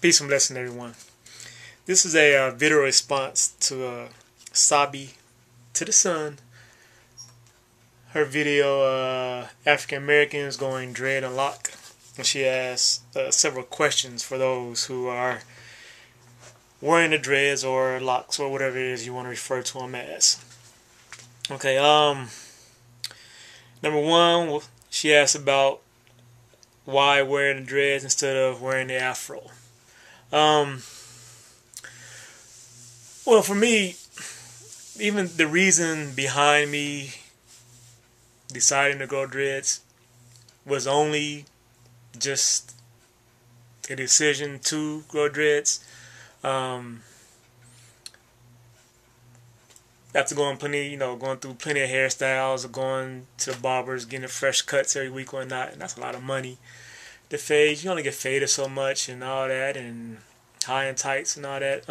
Peace and blessing, everyone. This is a video response to Sabi to the Sun. Her video, African Americans going dread and lock. And she asked several questions for those who are wearing the dreads or locks or whatever it is you want to refer to them as. Okay, number one, she asked about why wearing the dreads instead of wearing the afro. Well, for me, even the reason behind me deciding to grow dreads was only just a decision to grow dreads. After going through plenty of hairstyles, or going to the barbers, getting fresh cuts every week or not, and that's a lot of money. The fade, you only get faded so much and all that, and high and tights and all that.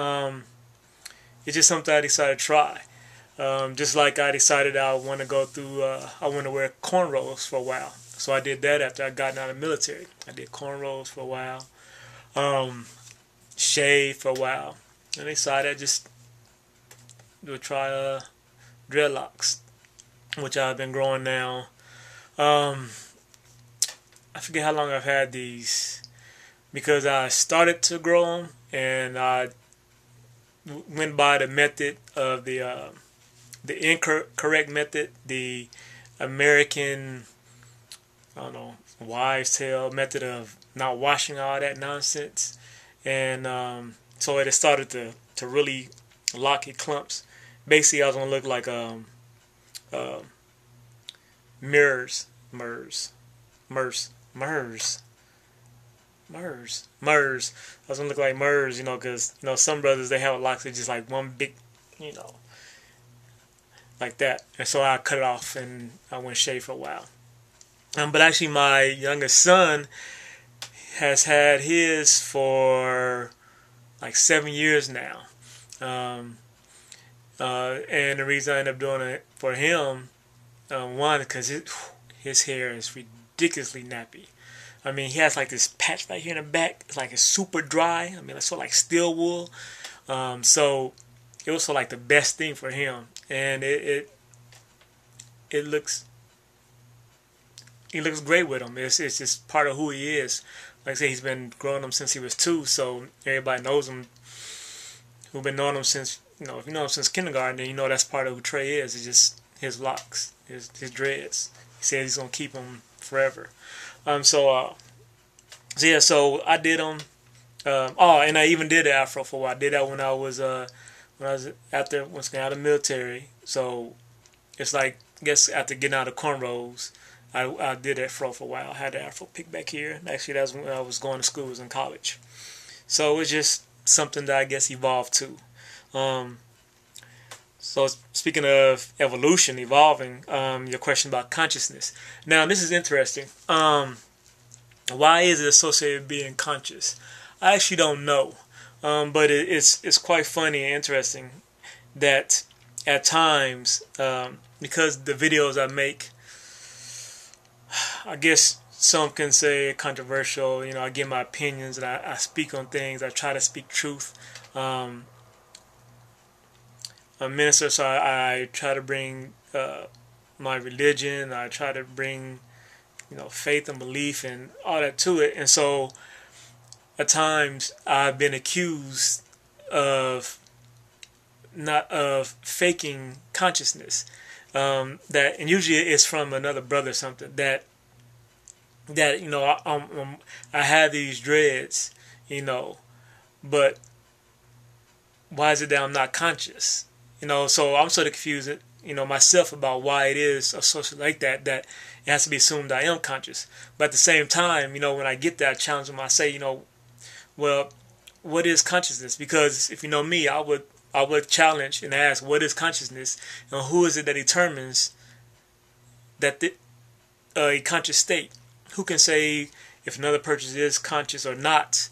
It's just something I decided to try. Just like I decided I want to go through, I want to wear cornrows for a while. So I did that after I got out of the military. I did cornrows for a while, shave for a while, and I decided I just would try dreadlocks, which I've been growing now. I forget how long I've had these because I started to grow them and I went by the method of the incorrect method, the American, I don't know, wives' tale method of not washing all that nonsense, and so it started to really lock in clumps. Basically, I was gonna look like mirrors, MERS. I was gonna look like MERS, because some brothers they have locks that just like one big, like that. And so I cut it off and I went shave for a while. But actually, my youngest son has had his for like 7 years now. And the reason I ended up doing it for him, one, because his hair is ridiculously nappy. I mean, he has like this patch right here in the back. It's like it's super dry. I mean, it's sort of like steel wool. So it was sort of like the best thing for him, and it looks great with him. It's just part of who he is. Like I say, he's been growing them since he was 2, so everybody knows him who've been knowing him since. If you know him since kindergarten, then you know that's part of who Trey is. It's just his locks, his dreads. He said he's gonna keep them forever. So I did them. And I even did the afro for a while. I did that when I was after once I got out of the military. So it's like, I guess after getting out of cornrows, I did that afro for a while. I had the afro picked back here. Actually, that was when I was going to school. I was in college. So it's just something that I guess evolved to. So speaking of evolution, evolving, your question about consciousness. Now this is interesting. Why is it associated with being conscious? I actually don't know. But it's quite funny and interesting that at times, because the videos I make, I guess some can say controversial. I give my opinions and I speak on things. I try to speak truth. A minister, so I try to bring my religion. I try to bring faith and belief and all that to it. And so at times I've been accused of faking consciousness. And usually it's from another brother or something that I have these dreads, but why is it that I'm not conscious? So I'm sort of confused, myself about why it is associated like that it has to be assumed I am conscious. But at the same time, when I get that, I challenge them. I say, well, what is consciousness? Because if you know me, I would challenge and ask, what is consciousness? And who is it that determines that a conscious state? Who can say if another person is conscious or not?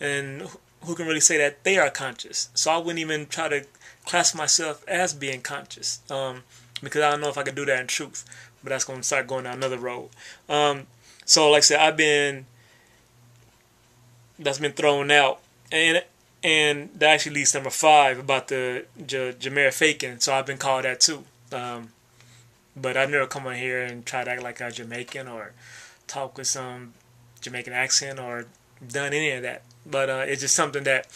And who can really say that they are conscious? So I wouldn't even try to class myself as being conscious, because I don't know if I could do that in truth. But that's going to start going down another road. So like I said, that's been thrown out and that actually leads to number 5 about the Jameer faking. So I've been called that too. But I've never come on here and tried to act like a Jamaican or talk with some Jamaican accent or done any of that. But it's just something that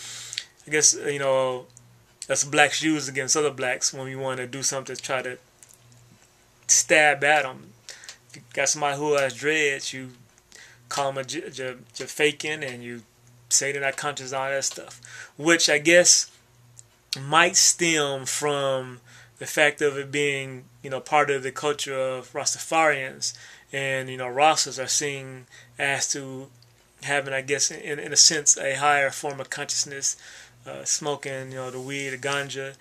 I guess us blacks use against other blacks when we want to do something to try to stab at them. If you got somebody who has dreads, you call them a faking, and you say they're not conscious and all that stuff, which I guess might stem from the fact of it being part of the culture of Rastafarians, and Rastas are seen as to having, I guess, in a sense, a higher form of consciousness, smoking the weed, the ganja,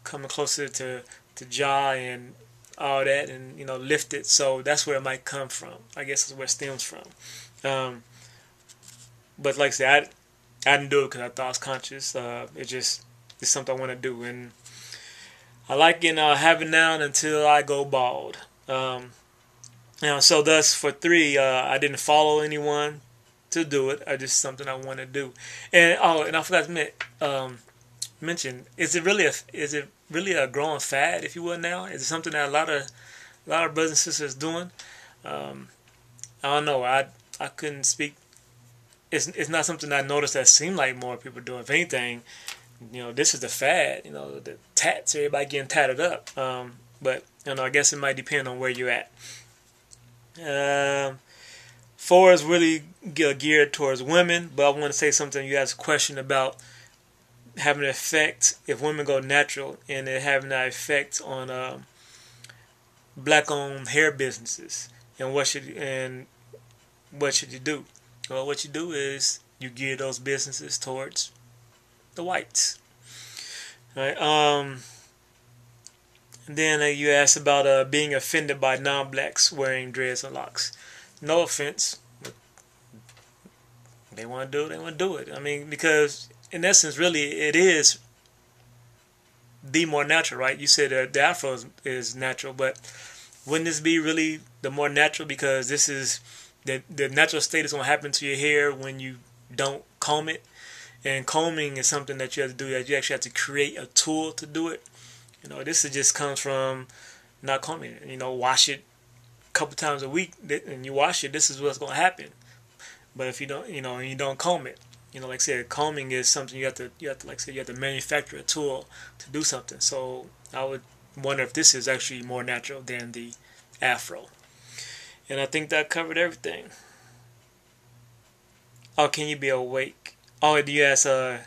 coming closer to Jah and all that, and lifted. So that's where it might come from. I guess is where it stems from. But like I said, I didn't do it because I thought I was conscious. It's something I want to do, and I like having down until I go bald. So thus for 3, I didn't follow anyone to do it. I just something I want to do. And I forgot to mention, is it really a growing fad, if you will, now? Is it something that a lot of brothers and sisters doing? I don't know. I couldn't speak. It's not something I noticed that seemed like more people doing. If anything, this is the fad. The tats, everybody getting tatted up. But I guess it might depend on where you're at. 4 is really geared towards women, but I want to say something. You asked a question about having an effect if women go natural, and it having that effect on black-owned hair businesses, and what should you do? Well, what you do is you gear those businesses towards the whites. All right. Then you asked about being offended by non-blacks wearing dreads and locks. No offense. They want to do it, they want to do it. I mean, because in essence, really, it is the more natural, right? You said the afro is natural, but wouldn't this be really the more natural? Because this is the natural state is going to happen to your hair when you don't comb it. And combing is something that you have to do. That you actually have to create a tool to do it. This just comes from not combing it. Wash it a couple times a week, and you wash it. This is what's going to happen. But if you don't, you don't comb it. Like I said, combing is something you have to, like I said, you have to manufacture a tool to do something. So I would wonder if this is actually more natural than the afro. And I think that covered everything. Oh, can you be awake? Oh, do you ask, and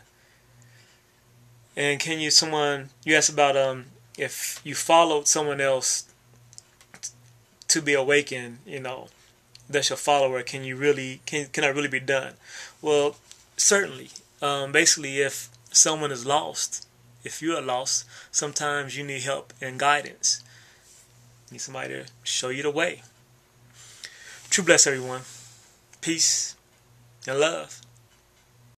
can you asked about if you followed someone else to be awakened, that's your follower, can I really be done? Well, certainly. Basically, if someone is lost, if you are lost, sometimes you need help and guidance. You need somebody to show you the way. True bless everyone. Peace and love.